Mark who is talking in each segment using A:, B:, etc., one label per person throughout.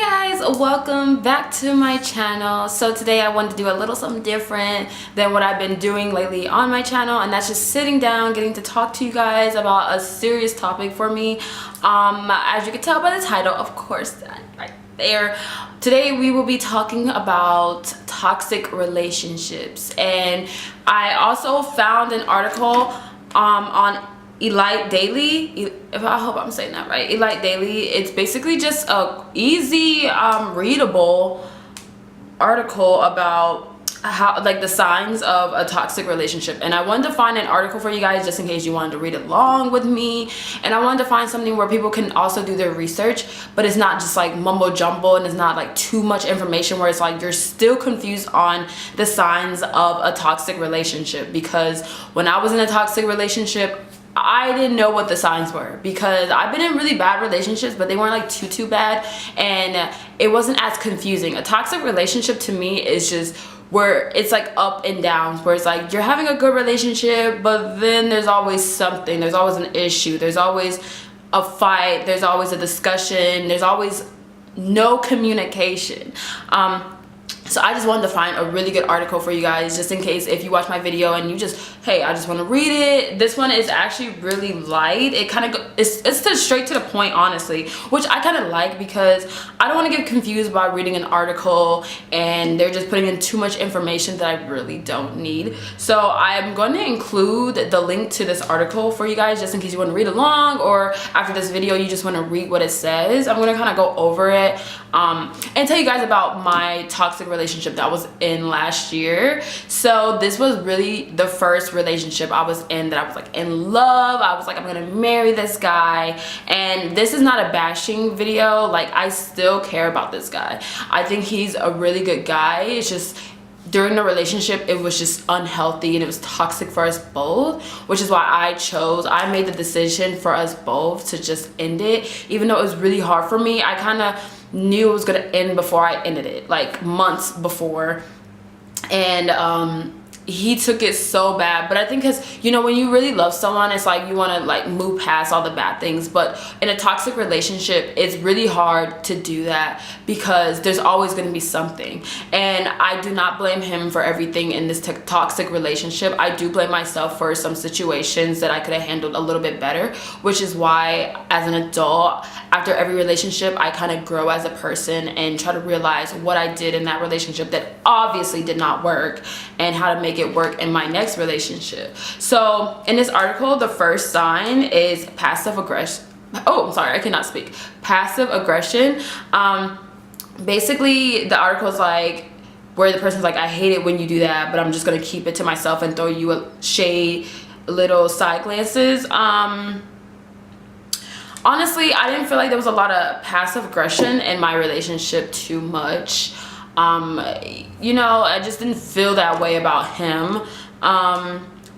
A: Hey guys, welcome back to my channel. So today I wanted to do a little something different than what I've been doing lately on my channel, and that's just sitting down, getting to talk to you guys about a serious topic for me. As you can tell by the title, of course, that right there. Today we will be talking about toxic relationships, and I also found an article on Elite Daily. I hope I'm saying that right. Elite Daily. It's basically just a easy readable article about how, like, the signs of a toxic relationship, and I wanted to find an article for you guys just in case you wanted to read along with me. And I wanted to find something where people can also do their research, but it's not just like mumbo jumbo, and it's not like too much information where it's like you're still confused on the signs of a toxic relationship. Because when I was in a toxic relationship, I didn't know what the signs were, because I've been in really bad relationships, but they weren't like too bad, and it wasn't as confusing. A toxic relationship to me is just where it's like up and downs, where it's like you're having a good relationship, but then there's always something, there's always an issue, there's always a fight, there's always a discussion, there's always no communication. So I just wanted to find a really good article for you guys, just in case if you watch my video and you just, hey, I just want to read it. This one is actually really light. It kind of it's straight to the point, honestly, which I kind of like, because I don't want to get confused by reading an article and they're just putting in too much information that I really don't need. So I'm going to include the link to this article for you guys, just in case you want to read along, or after this video you just want to read what it says. I'm going to kind of go over it and tell you guys about my toxic relationship that I was in last year. So this was really the first relationship I was in that I was like in love. I was like, I'm gonna marry this guy. And this is not a bashing video. Like, I still care about this guy. I think he's a really good guy. It's just during the relationship it was just unhealthy and it was toxic for us both, which is why I made the decision for us both to just end it. Even though it was really hard for me, I kind of knew it was gonna end before I ended it, like months before. And he took it so bad. But I think because, you know, when you really love someone, it's like you want to like move past all the bad things. But in a toxic relationship, it's really hard to do that, because there's always going to be something. And I do not blame him for everything in this toxic relationship. I do blame myself for some situations that I could have handled a little bit better, which is why as an adult, after every relationship, I kind of grow as a person and try to realize what I did in that relationship that obviously did not work, and how to make it work in my next relationship. So in this article, the first sign is passive aggression. Oh, I'm sorry, I cannot speak. Passive aggression. Basically, the article's like where the person's like, I hate it when you do that, but I'm just gonna keep it to myself and throw you a shade, little side glances. Honestly, I didn't feel like there was a lot of passive aggression in my relationship too much. You know, I just didn't feel that way about him.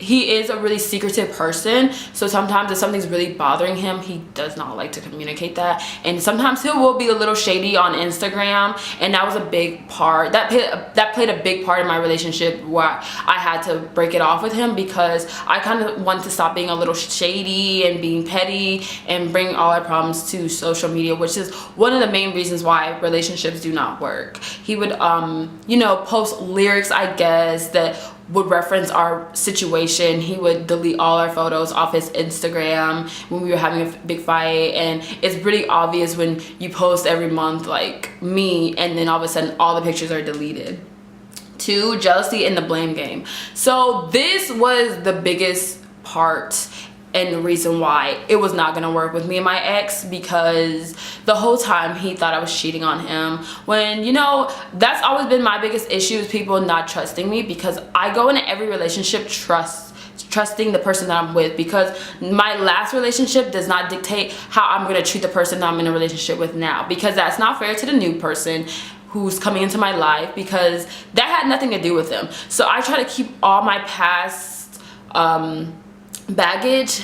A: He is a really secretive person, so sometimes if something's really bothering him, he does not like to communicate that. And sometimes he will be a little shady on Instagram, and that was a big part that played a big part in my relationship, where I had to break it off with him, because I kind of wanted to stop being a little shady and being petty and bring all our problems to social media, which is one of the main reasons why relationships do not work. He would you know, post lyrics, I guess, that would reference our situation. He would delete all our photos off his Instagram when we were having a big fight, and it's pretty obvious when you post every month like me, and then all of a sudden all the pictures are deleted. 2, jealousy and the blame game. So this was the biggest part and the reason why it was not gonna work with me and my ex, because the whole time he thought I was cheating on him, when, you know, that's always been my biggest issue, is people not trusting me, because I go into every relationship trusting the person that I'm with, because my last relationship does not dictate how I'm gonna treat the person that I'm in a relationship with now, because that's not fair to the new person who's coming into my life, because that had nothing to do with them. So I try to keep all my past baggage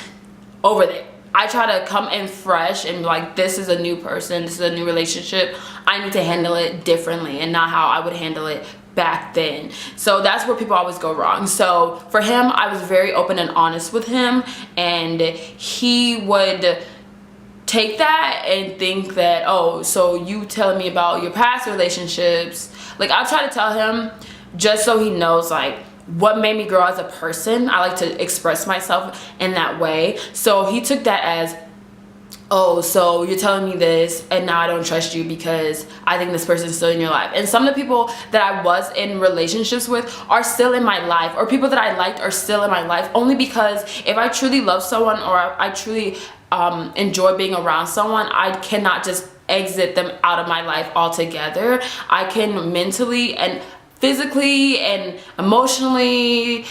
A: over there. I try to come in fresh and be like, this is a new person, this is a new relationship, I need to handle it differently and not how I would handle it back then. So that's where people always go wrong. So for him, I was very open and honest with him, and he would take that and think that, oh, so you telling me about your past relationships. Like, I try to tell him just so he knows like what made me grow as a person. I like to express myself in that way. So he took that as, oh, so you're telling me this and now I don't trust you because I think this person's still in your life. And some of the people that I was in relationships with are still in my life, or people that I liked are still in my life, only because if I truly love someone, or I truly enjoy being around someone, I cannot just exit them out of my life altogether. I can mentally and physically and emotionally,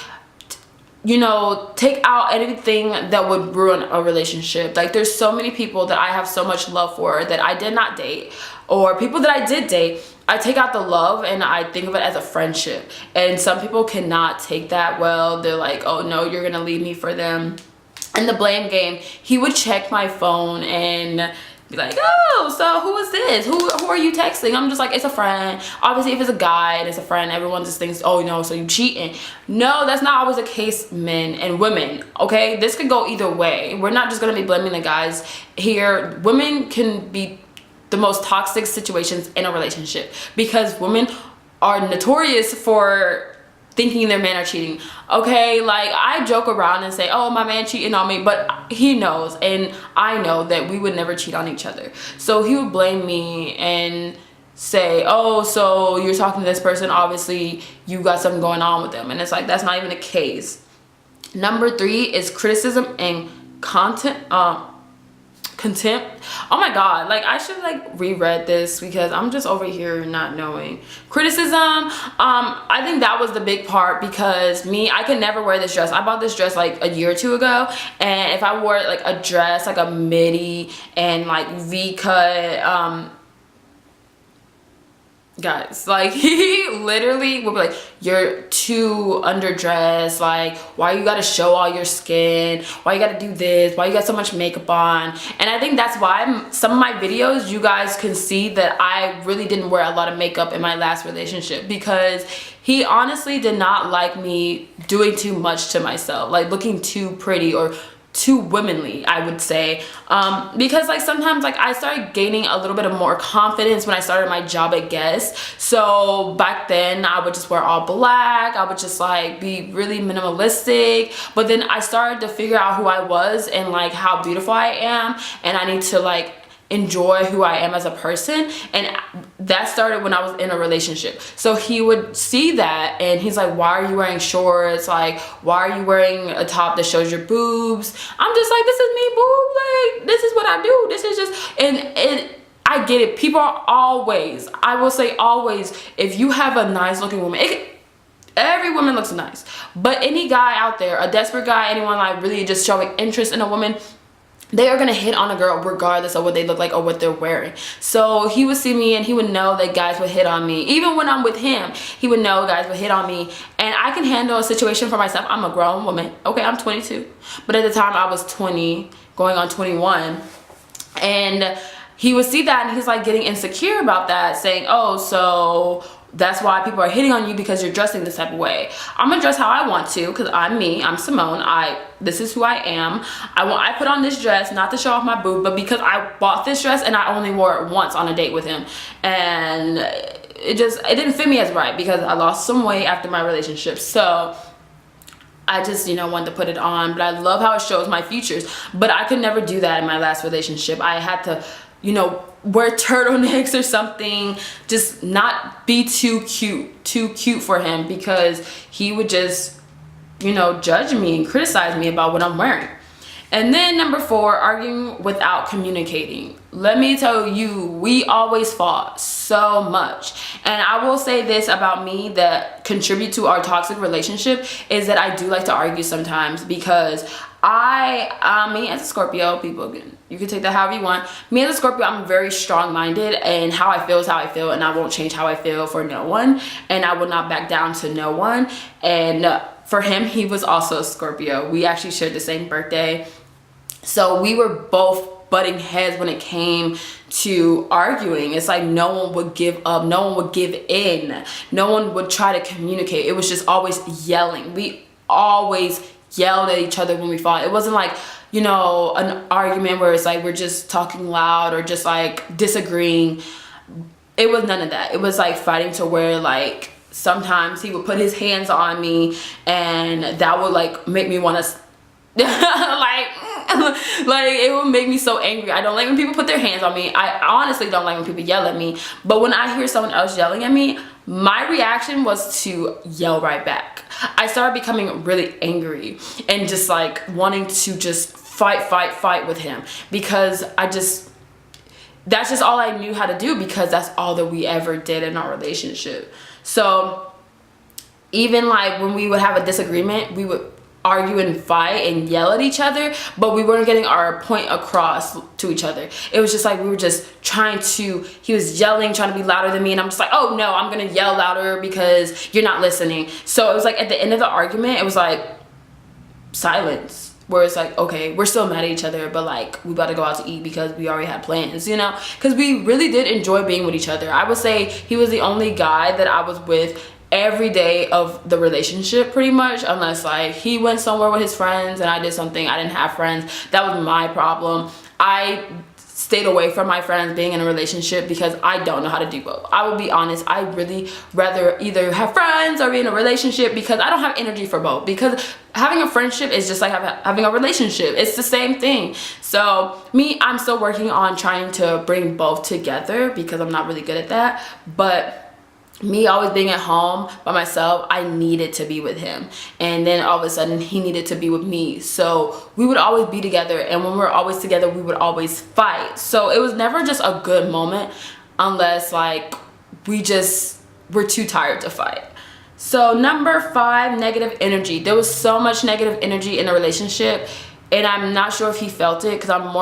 A: you know, take out anything that would ruin a relationship. Like, there's so many people that I have so much love for that I did not date, or people that I did date. I take out the love and I think of it as a friendship. And some people cannot take that well. They're like, oh no, you're gonna leave me for them. In the blame game, he would check my phone and be like, oh, so who is this? Who are you texting? I'm just like, it's a friend. Obviously, if it's a guy and it's a friend, everyone just thinks, oh no, so you cheating. No, that's not always the case, men and women, okay? This could go either way. We're not just gonna be blaming the guys here. Women can be the most toxic situations in a relationship, because women are notorious for thinking their men are cheating, okay? Like, I joke around and say, oh, my man cheating on me, but he knows and I know that we would never cheat on each other. So he would blame me and say, oh, so you're talking to this person, obviously you got something going on with them. And it's like, that's not even the case. Number 3 is criticism and contempt. Oh my god, like, I should like reread this because I'm just over here not knowing. Criticism, I think that was the big part, because I could never wear this dress. I bought this dress like a year or two ago, and if I wore like a dress, like a midi and like V-cut, guys, like, he literally would be like, you're too underdressed, like, why you gotta show all your skin, why you gotta do this, why you got so much makeup on. And I think that's why some of my videos, you guys can see that I really didn't wear a lot of makeup in my last relationship, because he honestly did not like me doing too much to myself, like looking too pretty or too womanly, I would say, because like sometimes like I started gaining a little bit of more confidence when I started my job at Guess. So back then I would just wear all black, I would just like be really minimalistic, but then I started to figure out who I was and like how beautiful I am, and I need to like enjoy who I am as a person. And that started when I was in a relationship. So he would see that and he's like, why are you wearing shorts? Like, why are you wearing a top that shows your boobs? I'm just like, this is me, boo. Like, this is what I do. This is just, and I get it. People are always, I will say always, if you have a nice looking woman, every woman looks nice, but any guy out there, a desperate guy, anyone like really just showing interest in a woman, they are gonna hit on a girl regardless of what they look like or what they're wearing. So he would see me and he would know that guys would hit on me. Even when I'm with him, he would know guys would hit on me, and I can handle a situation for myself. I'm a grown woman, okay? I'm 22, but at the time I was 20 going on 21, and he would see that and he's like getting insecure about that, saying, oh, so that's why people are hitting on you because you're dressing this type of way. I'm gonna dress how I want to, because I'm me, I'm Simone. This is who I am. I put on this dress not to show off my boob, but because I bought this dress and I only wore it once on a date with him, and it didn't fit me as right because I lost some weight after my relationship. So I just, you know, wanted to put it on, but I love how it shows my features. But I could never do that in my last relationship. I had to, you know, wear turtlenecks or something, just not be too cute for him, because he would just, you know, judge me and criticize me about what I'm wearing. And then number 4, arguing without communicating. Let me tell you, we always fought so much. And I will say this about me that contribute to our toxic relationship is that I do like to argue sometimes, because me as a Scorpio, you can take that however you want. Me as a Scorpio, I'm very strong-minded, and how I feel is how I feel, and I won't change how I feel for no one, and I will not back down to no one. And for him, he was also a Scorpio. We actually shared the same birthday. So we were both butting heads when it came to arguing. It's like no one would give up, no one would give in, no one would try to communicate. It was just always yelling. We always yelled at each other when we fought. It wasn't like, you know, an argument where it's like we're just talking loud or just like disagreeing. It was none of that. It was like fighting to where like sometimes he would put his hands on me, and that would like make me want to like it would make me so angry. I don't like when people put their hands on me. I honestly don't like when people yell at me, but when I hear someone else yelling at me, my reaction was to yell right back. I started becoming really angry and just like wanting to just fight with him, because that's just all I knew how to do, because that's all that we ever did in our relationship. So even like when we would have a disagreement, we would argue and fight and yell at each other, but we weren't getting our point across to each other. It was just like we were just he was yelling, trying to be louder than me, and I'm just like, oh no, I'm gonna yell louder because you're not listening. So it was like at the end of the argument, it was like silence, where it's like, okay, we're still mad at each other, but like we about to go out to eat because we already had plans, you know, because we really did enjoy being with each other. I would say he was the only guy that I was with every day of the relationship, pretty much, unless like he went somewhere with his friends and I did something. I didn't have friends. That was my problem. I stayed away from my friends being in a relationship because I don't know how to do both. I will be honest, I really rather either have friends or be in a relationship, because I don't have energy for both. Because having a friendship is just like having a relationship. It's the same thing. So me, I'm still working on trying to bring both together, because I'm not really good at that. But me always being at home by myself, I needed to be with him, and then all of a sudden he needed to be with me. So we would always be together, and when we were always together, we would always fight. So it was never just a good moment unless like we're too tired to fight. So number 5, negative energy. There was so much negative energy in the relationship, and I'm not sure if he felt it, because I'm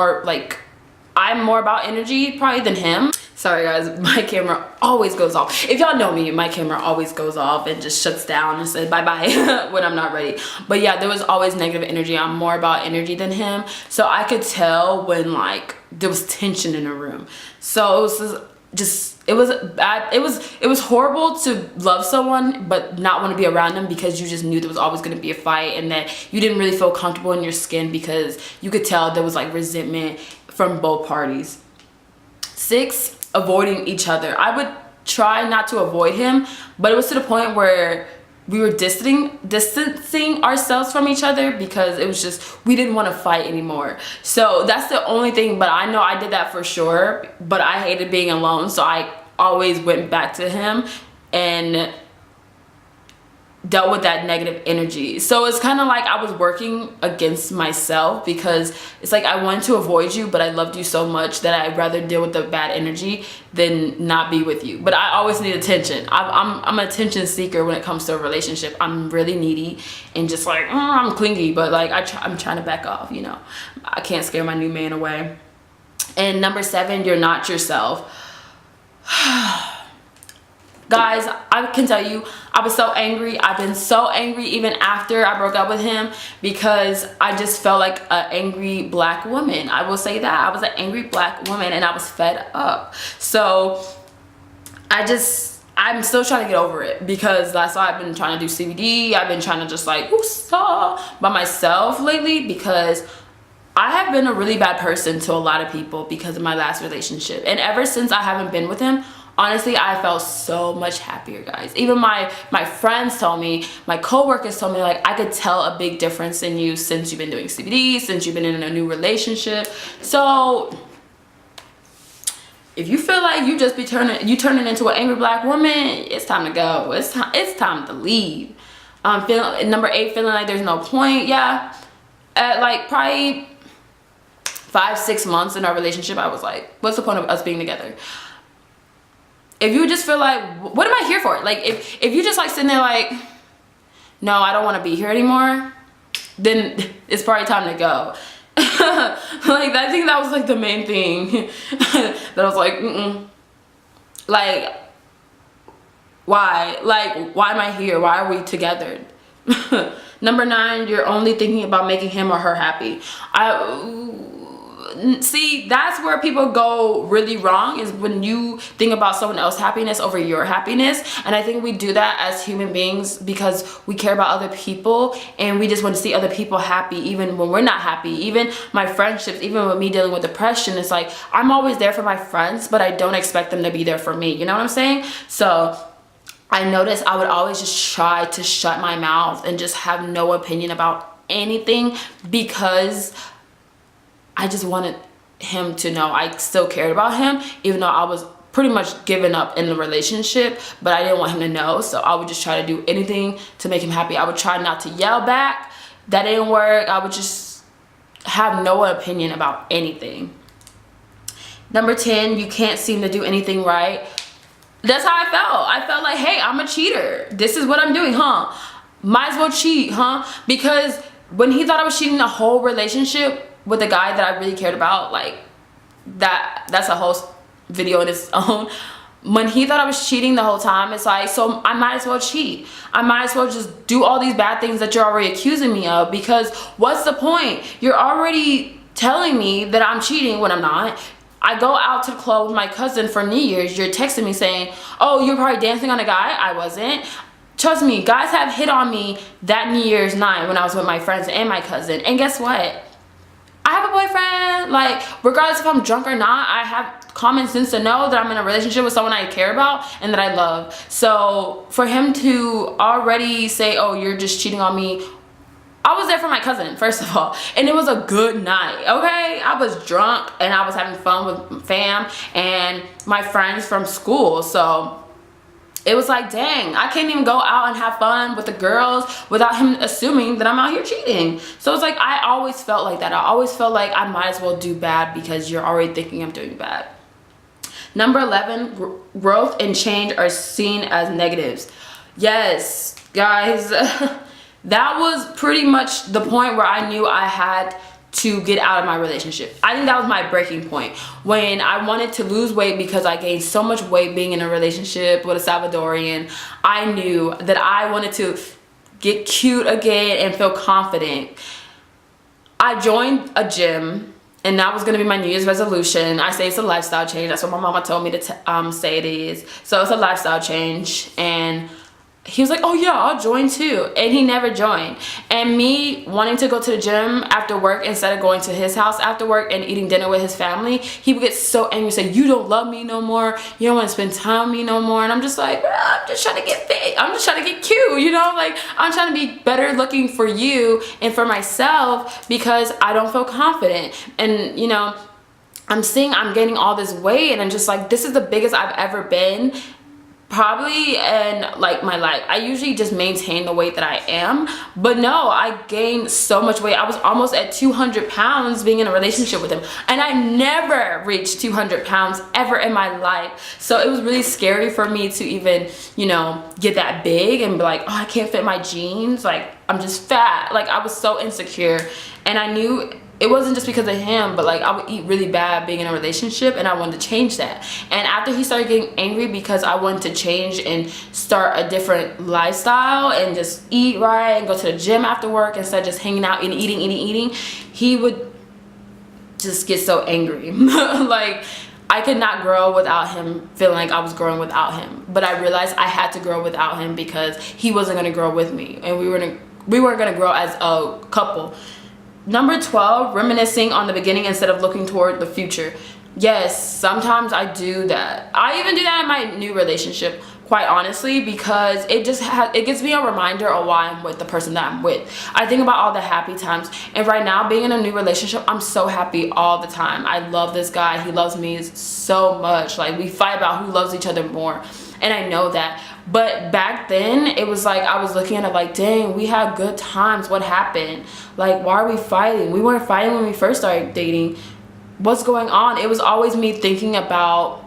A: more about energy probably than him. Sorry guys, my camera always goes off. If y'all know me, my camera always goes off and just shuts down and says bye-bye when I'm not ready. But yeah, there was always negative energy. I'm more about energy than him. So I could tell when like there was tension in a room. So it was just it was bad. It was horrible to love someone but not want to be around them, because you just knew there was always going to be a fight, and that you didn't really feel comfortable in your skin, because you could tell there was like resentment from both parties. 6, avoiding each other. I would try not to avoid him, but it was to the point where we were distancing ourselves from each other, because it was just, we didn't want to fight anymore. So that's the only thing, but I know I did that for sure, but I hated being alone, so I always went back to him and dealt with that negative energy. So it's kind of like I was working against myself, because it's like I wanted to avoid you, but I loved you so much that I'd rather deal with the bad energy than not be with you. But I always need attention. I'm an attention seeker when it comes to a relationship. I'm really needy and just like I'm clingy, but like I'm trying to back off, you know. I can't scare my new man away. And number 7, you're not yourself. Guys, I can tell you, I was so angry. I've been so angry even after I broke up with him, because I just felt like an angry black woman. I will say that. I was an angry black woman, and I was fed up. So I'm still trying to get over it, because that's why I've been trying to do CBD. I've been trying to just like by myself lately, because I have been a really bad person to a lot of people because of my last relationship. And ever since I haven't been with him, honestly, I felt so much happier, guys. Even my friends told me, my coworkers told me, like, I could tell a big difference in you since you've been doing CBD, since you've been in a new relationship. So if you feel like you just turning into an angry black woman, it's time to go. It's time to leave. Number 8, feeling like there's no point. Yeah, at like probably 5-6 months in our relationship, I was like, what's the point of us being together? If you just feel like, what am I here for? Like, if you just like sitting there like, no, I don't want to be here anymore, then it's probably time to go. Like, I think that was like the main thing that I was like, like, why? Like, why am I here? Why are we together? Number 9, you're only thinking about making him or her happy. see, that's where people go really wrong, is when you think about someone else's happiness over your happiness. And I think we do that as human beings because we care about other people and we just want to see other people happy even when we're not happy. Even my friendships, even with me dealing with depression, it's like I'm always there for my friends, but I don't expect them to be there for me. You know what I'm saying? So I noticed I would always just try to shut my mouth and just have no opinion about anything because I just wanted him to know I still cared about him, even though I was pretty much giving up in the relationship, but I didn't want him to know. So I would just try to do anything to make him happy. I would try not to yell back. That didn't work. I would just have no opinion about anything. Number 10, you can't seem to do anything right. That's how I felt. I felt like, hey, I'm a cheater. This is what I'm doing, huh? Might as well cheat, huh? Because when he thought I was cheating the whole relationship with a guy that I really cared about, like that's a whole video in its own. When he thought I was cheating the whole time, it's like, so I might as well cheat. I might as well just do all these bad things that you're already accusing me of, because what's the point? You're already telling me that I'm cheating when I'm not. I go out to the club with my cousin for New Year's. You're texting me saying, oh, you're probably dancing on a guy. I wasn't. Trust me, guys have hit on me that New Year's night when I was with my friends and my cousin. And guess what? I have a boyfriend. Like, regardless if I'm drunk or not, I have common sense to know that I'm in a relationship with someone I care about and that I love. So for him to already say, oh, you're just cheating on me, I was there for my cousin, first of all, and it was a good night, okay? I was drunk and I was having fun with fam and my friends from school. So it was like, dang, I can't even go out and have fun with the girls without him assuming that I'm out here cheating. So it's like, I always felt like that. I always felt like I might as well do bad because you're already thinking I'm doing bad. Number 11, growth and change are seen as negatives. Yes, guys, that was pretty much the point where I knew I had to get out of my relationship. I think that was my breaking point, when I wanted to lose weight because I gained so much weight being in a relationship with a Salvadorian. I knew that I wanted to get cute again and feel confident. I joined a gym, and that was going to be my New Year's resolution. I say it's a lifestyle change. That's what my mama told me to say it is. So it's a lifestyle change, and he was like, oh yeah, I'll join too. And he never joined. And me wanting to go to the gym after work instead of going to his house after work and eating dinner with his family, he would get so angry and say, you don't love me no more. You don't want to spend time with me no more. And I'm just like, I'm just trying to get fit. I'm just trying to get cute, you know? Like, I'm trying to be better looking for you and for myself because I don't feel confident. And, you know, I'm seeing I'm gaining all this weight and I'm just like, this is the biggest I've ever been probably in like my life. I usually just maintain the weight that I am, but no, I gained so much weight. I was almost at 200 pounds being in a relationship with him, and I never reached 200 pounds ever in my life. So it was really scary for me to even, you know, get that big and be like, oh, I can't fit my jeans, like I'm just fat. Like, I was so insecure, and I knew it wasn't just because of him, but like I would eat really bad being in a relationship, and I wanted to change that. And after he started getting angry because I wanted to change and start a different lifestyle and just eat right and go to the gym after work instead of just hanging out and eating, he would just get so angry. Like, I could not grow without him, feeling like I was growing without him. But I realized I had to grow without him because he wasn't going to grow with me, and we weren't going to grow as a couple. Number 12, reminiscing on the beginning instead of looking toward the future. Yes, sometimes I do that. I even do that in my new relationship, quite honestly, because it gives me a reminder of why I'm with the person that I'm with. I think about all the happy times, and right now being in a new relationship, I'm so happy all the time. I love this guy. He loves me so much. Like, we fight about who loves each other more, and I know that. But back then, it was like I was looking at it like, dang, we had good times. What happened? Like, why are we fighting? We weren't fighting when we first started dating. What's going on? It was always me thinking about,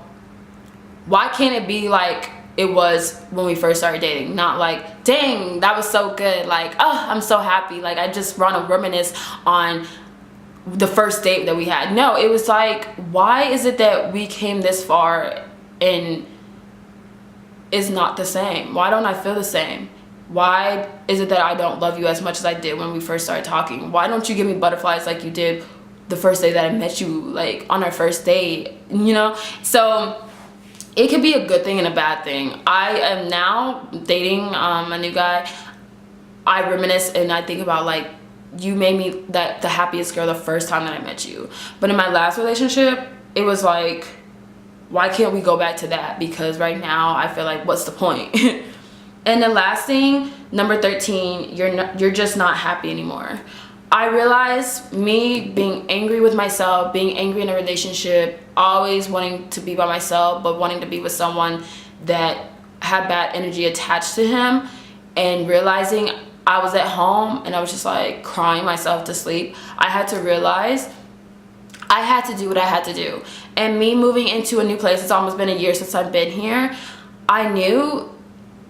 A: why can't it be like it was when we first started dating? Not like, dang, that was so good. Like, oh, I'm so happy. Like, I just want to reminisce on the first date that we had. No, it was like, why is it that we came this far and is not the same? Why don't I feel the same? Why is it that I don't love you as much as I did when we first started talking? Why don't you give me butterflies like you did the first day that I met you, like on our first date, you know? So it could be a good thing and a bad thing. I am now dating a new guy. I reminisce and I think about, like, you made me the happiest girl the first time that I met you. But in my last relationship, it was like, why can't we go back to that? Because right now I feel like, what's the point? And the last thing, number 13, you're just not happy anymore. I realized me being angry with myself, being angry in a relationship, always wanting to be by myself, but wanting to be with someone that had bad energy attached to him, and realizing I was at home and I was just like crying myself to sleep. I had to realize I had to do what I had to do. And me moving into a new place, it's almost been a year since I've been here, I knew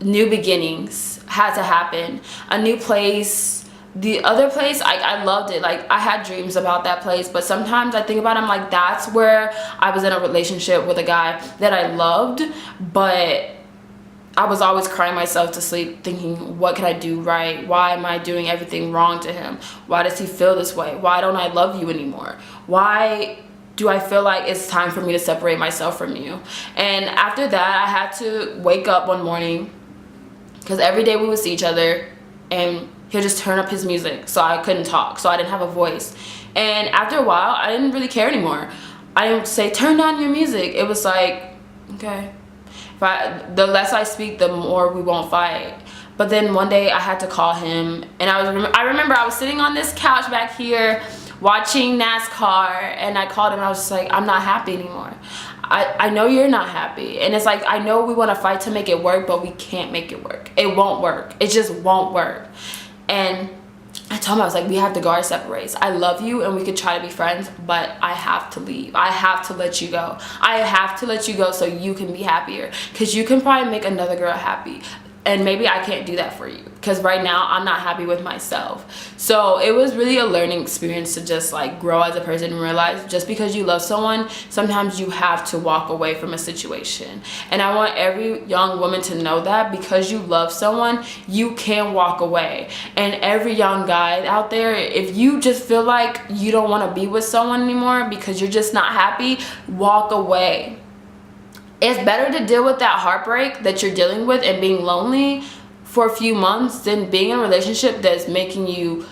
A: new beginnings had to happen. A new place. The other place, I loved it. Like, I had dreams about that place, but sometimes I think about it, I'm like, that's where I was in a relationship with a guy that I loved, but I was always crying myself to sleep thinking, what can I do right? Why am I doing everything wrong to him? Why does he feel this way? Why don't I love you anymore? Why do I feel like it's time for me to separate myself from you? And after that, I had to wake up one morning, because every day we would see each other and he'll just turn up his music, so I couldn't talk, so I didn't have a voice. And after a while, I didn't really care anymore. I didn't say, turn down your music. It was like, okay. The less I speak, the more we won't fight. But then one day I had to call him, and I remember I was sitting on this couch back here watching NASCAR, and I called him and I was just like, I'm not happy anymore. I know you're not happy, and it's like, I know we want to fight to make it work, but we can't make it work. It won't work. It just won't work. And I told him, I was like, we have to go our separate ways. I love you and we could try to be friends, but I have to leave. I have to let you go. I have to let you go so you can be happier, because you can probably make another girl happy. And maybe I can't do that for you, because right now I'm not happy with myself. So it was really a learning experience to just like grow as a person and realize, just because you love someone, sometimes you have to walk away from a situation. And I want every young woman to know that because you love someone, you can walk away. And every young guy out there, if you just feel like you don't want to be with someone anymore because you're just not happy, walk away. It's better to deal with that heartbreak that you're dealing with and being lonely for a few months than being in a relationship that's making you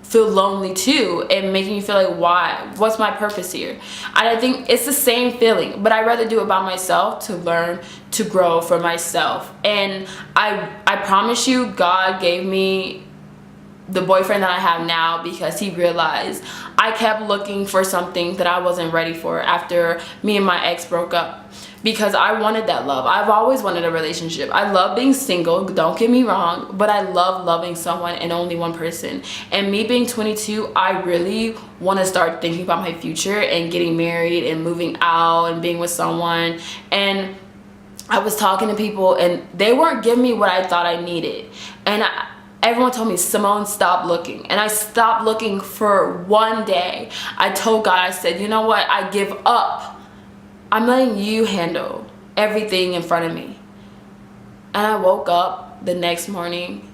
A: feel lonely too and making you feel like, why? What's my purpose here? I think it's the same feeling, but I'd rather do it by myself to learn to grow for myself. And I promise you, God gave me the boyfriend that I have now because he realized I kept looking for something that I wasn't ready for after me and my ex broke up. Because I wanted that love. I've always wanted a relationship. I love being single, don't get me wrong, but I love loving someone and only one person. And me being 22, I really want to start thinking about my future and getting married and moving out and being with someone. And I was talking to people and they weren't giving me what I thought I needed. And everyone told me, Simone, stop looking. And I stopped looking for one day. I told God, I said, you know what? I give up. I'm letting you handle everything in front of me. And I woke up the next morning,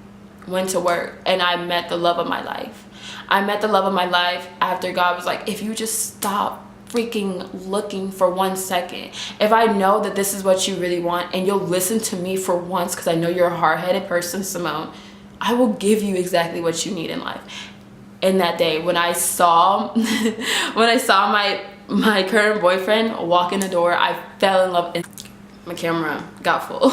A: went to work, and I met the love of my life. I met the love of my life after God was like, if you just stop freaking looking for 1 second, if I know that this is what you really want and you'll listen to me for once, because I know you're a hard-headed person, Simone, I will give you exactly what you need in life. And that day when I saw my current boyfriend walk in the door, I fell in love. My camera got full.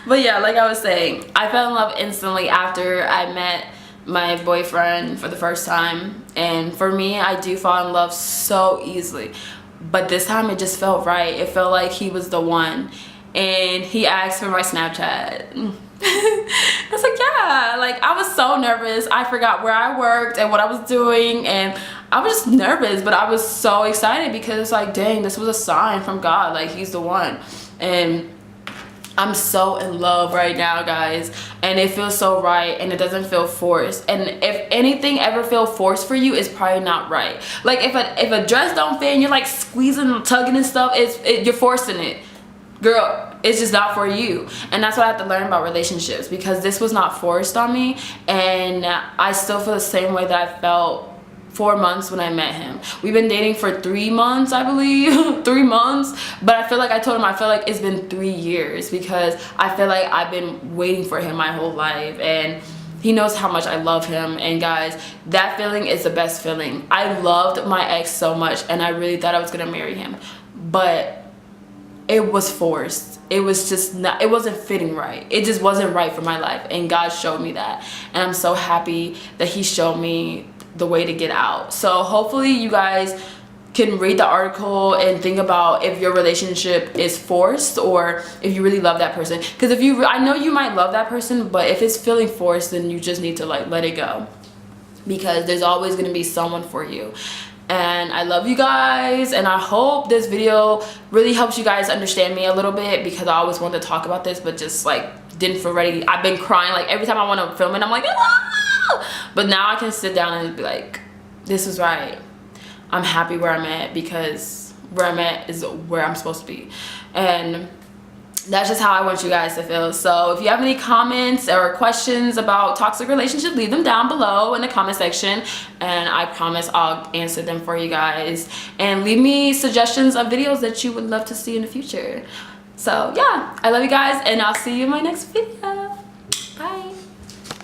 A: But yeah, like I was saying, I fell in love instantly after I met my boyfriend for the first time. And for me, I do fall in love so easily, but this time it just felt right. It felt like he was the one. And he asked for my Snapchat. I was like, yeah. Like, I was so nervous. I forgot where I worked and what I was doing, and I was just nervous, but I was so excited because it's like, dang, this was a sign from God. Like, he's the one. And I'm so in love right now, guys, and it feels so right, and it doesn't feel forced. And if anything ever feel forced for you, it's probably not right. Like, if a dress don't fit and you're like squeezing and tugging and stuff, you're forcing it. Girl, it's just not for you. And that's what I have to learn about relationships, because this was not forced on me, and I still feel the same way that I felt 4 months when I met him. We've been dating for 3 months, I believe. 3 months. But I feel like I told him I feel like it's been 3 years, because I feel like I've been waiting for him my whole life, and he knows how much I love him. And guys, that feeling is the best feeling. I loved my ex so much, and I really thought I was gonna marry him, but it was forced. It was just not, it wasn't fitting right. It just wasn't right for my life, and God showed me that, and I'm so happy that he showed me the way to get out. So hopefully you guys can read the article and think about if your relationship is forced, or if you really love that person. Because if you, I know you might love that person, but if it's feeling forced, then you just need to like let it go, because there's always going to be someone for you. And I love you guys, and I hope this video really helps you guys understand me a little bit, because I always wanted to talk about this but just like didn't feel ready. I've been crying like every time I want to film it. I'm like, ah! But now I can sit down and be like, this is right. I'm happy where I'm at, because where I'm at is where I'm supposed to be. And that's just how I want you guys to feel. So if you have any comments or questions about toxic relationship, leave them down below in the comment section, and I promise I'll answer them for you guys. And leave me suggestions of videos that you would love to see in the future. So yeah, I love you guys, and I'll see you in my next video.